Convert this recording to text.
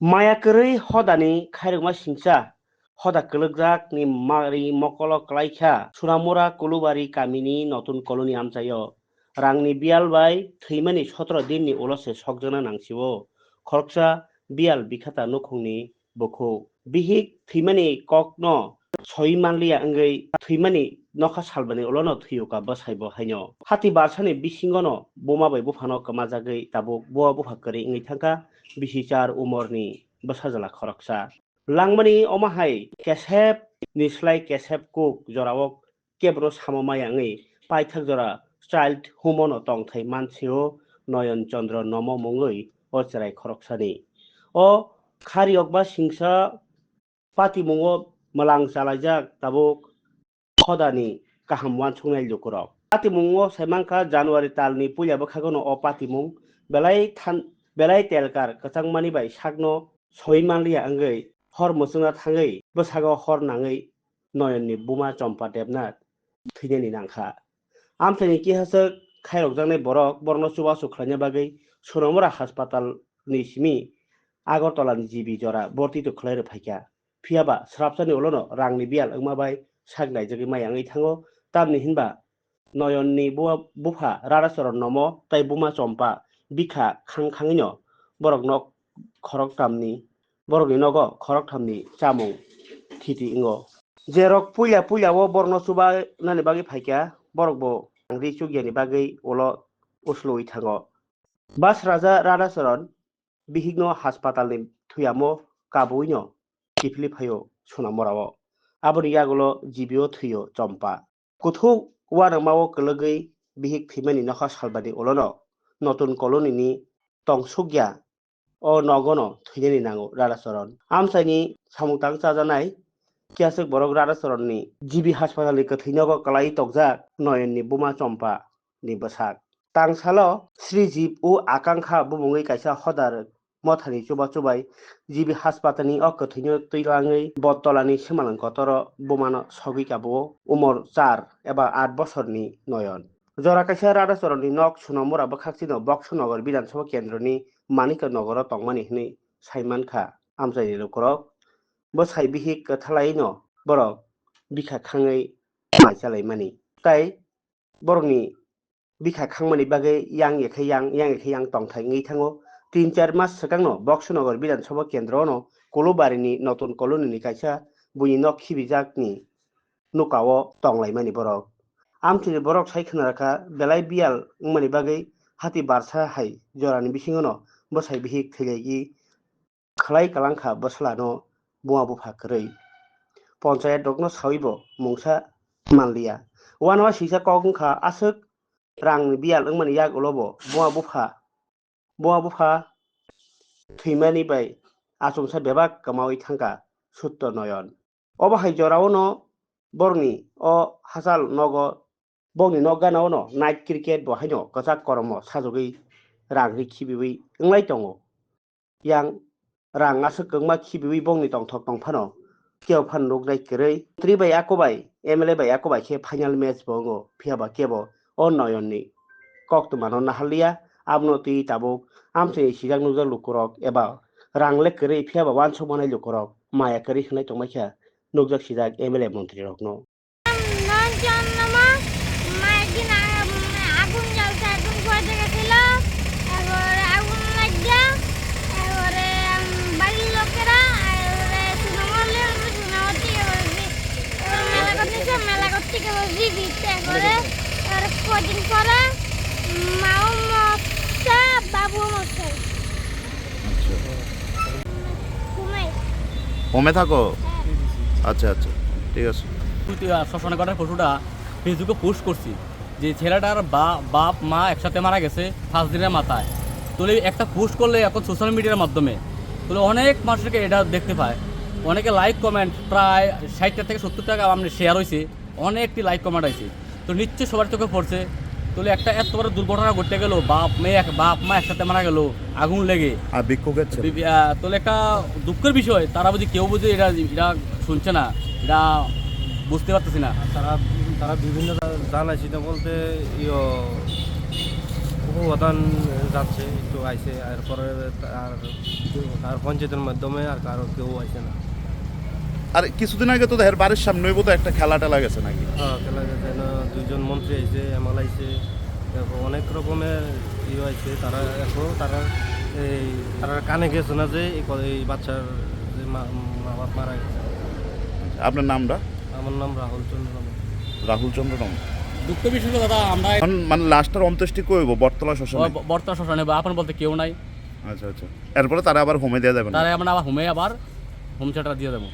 Mayakoroi hodani khairokma singsa hoda kologjak ni mari mokolo klaikha Sunamura Kulubari kamini notun koloni amchayo rangni bial bai thwimani 17 dinni ulose sokjana nangsio khoroksa bial bikhata nukhungni bukhuk bihik thwimani kokno soi manliya wngwi thwimani nokha salbani ulono thwiyoka bwsaibo haino hati barsani bisingono boma bai buphano kamajagwi tabuk boa buphা kwrwi wngwi thangkha bisi 4 umorni bwsajala khoroksa langmani omahai kesep ni slai kesep kuk jorao kebro samomaya wngwi paithak jora child humono tongthai mansio Noyon Chandra Nomo mungwi o cherai khoroksani o khariok ba singsa patimungo malang chalajak tabuk hodani kaham wansuknai lukurok patimungo saimangkha January talni puila bwkhagono o patimung belai telkar kwchangmani bai sakno soi manliya wngwi hor muchungna thangwi bwsago hor nangwi Noyonni buma chompa debnath thwinani nangkha amchaini kihachak khairokjaknai borok borokno chubachu khlaina bagwi Sonomura Hospital ni simi Agartala ni jibi jora bortito khlairok phaikha phiaba srapchani ulono rangni bial wngma bai sak naijagwi maya wngwi thango tamni hinba Noyonni bupha Raracharan Nomo tei buma chompa bikha khangkhangwino borokni nogo khoroktamni chamung thiti wngwo jerok puila o borokno chubanani bagwi phaikha borokbo rangri chugyani bagwi ulo uslui thango Bas Raja Raracharan bihigno haspatalni thuyamo kabuino kifli phaio Sonamurao aboni yagulo jibio thwio chompa kuthuk uanangmao kwlwgwi bihik thwimani nokha salbani ulono notun koloni ni tongsukya o nogono thwinani nango Raracharan amchaini samungtang chajanai kiachak borok Raracharanni jibi haspatalni kwthwi nogo klai tokjak Noyonni buma chompa ni bwsak tangsalo Srijip u Akankha bumungwi kaisa hodar mothani chubai jibi haspatalni o kwthwino twilangwi Bottolani simaleng kotoro bumano sogwi kabao umor 4 eba 8 bosorni Noyon jora kaisa Raracharanni nok Sonamura bwkhakchino Boxnagar Bidhan Sabha Kendroni Manika Nogoro tongmani hinui saimankha amchaini lukurok bwsai bihik kwthalaino borok bikha khangwi maichalai tai borokni bikha khangmani bagwi yang ekhai yang tongthai wngwi thango 3-4 mas swkangno Boxnagar Bidhan Sabha Kendrono Kulubarini notun koloni ni kaisa buini nok khibijakni nukao tonglaimani borok amchaini borok sai khwnarokha belai bial wngmani bagwi hati barsa hai jorani bisingono bwsai bihik thwilaigi khlai kalangkha bwsalano buma bupha kwrwi panchayat rokno sawibo mungsa manliya uano sisa kok wngkha aswk rangni bial wngmani yak ulobo buma bupha thwimani bai achungsa bebak kwmawi thangkha Sutto Noyon obo hai jorao no borokni o hachal nogo bongni nok ganao no night cricket bo haino kwchak kormo sajogwi rangri khibiwi wngmai tongo yang rang aswk kwngma khibiwi bongni tongthok tongphano keophan nuknai kwrwi tri bai akobai MLA bai akobai khe final match bo wngwo phiaba kebo o Noyonni koktwmano nahalliya abono twi tabuk amchaini sijak nukjak lukurok eba rangle kwrwi phiaba wansuk manai lukurok maya kwrwi hwnai tongmaikha nukjak sijak MLA মন্ত্রী রকনো হোমে থাকো আচ্ছা ঠিক আছে শ্মশানে কাটার ফটোটা ফেসবুকে post করছি যে ছেলেটার বাপ মা একসাথে মারা গেছে 5 দিনের মাথায় তাহলে একটা পোস্ট করলে এখন সোশ্যাল মিডিয়ার মাধ্যমে তাহলে অনেক মানুষকে এটা দেখতে পায় অনেকে লাইক কমেন্ট প্রায় 60টা থেকে 70টা আমাদের শেয়ার হয়েছে অনেকটি লাইক কমেন্ট আছে তো নিশ্চয়ই সবার চোখে পড়ছে তাহলে একটা এত বড় দুর্ঘটনা ঘটে গেল বাপ মা একসাথে মারা গেল আগুন লেগে আর বিক্ষোভের তাহলে একটা দুঃখের বিষয় তারা বুঝি কেউ বুঝি এটা শুনছে না এটা বুঝতে পারতেছি না তারা বিভিন্ন জানাইছি না বলতে প্রধান যাচ্ছে একটু আইছে, এরপরে আর পঞ্চায়েতের মাধ্যমে আর কারো কেউ আইছে না। আর কিছুদিন আগে তো দেহের বাড়ির সামনেই বোধ একটা খেলা টেলা গেছে নাকি? খেলা গেছে না, 2জন মন্ত্রী আইছে, এমএল আইছে, তারপর অনেক রকমের ইয়ে আইছে। তারা এখন তারা কানে গেছে না যে এই বাচ্চার যে মা বাপ মারা গেছে। আপনার নামটা? আমার নাম রাহুল চন্দ্র। রাহুল চন্দ্র রাম। দুঃখ বিষয় হলো দাদা, আমরা এখন মানে লাস্টের অন্ত্যেষ্টি কইব বটতলা শ্মশানে? বর্তমান শ্মশানে বা আপন বলতে কেউ নাই। আচ্ছা আচ্ছা, এরপরে তারা আবার হোমে দেওয়া যাবে না? তারা আমরা আবার হোমে আবার হোম থিয়েটার দিয়ে দেবো।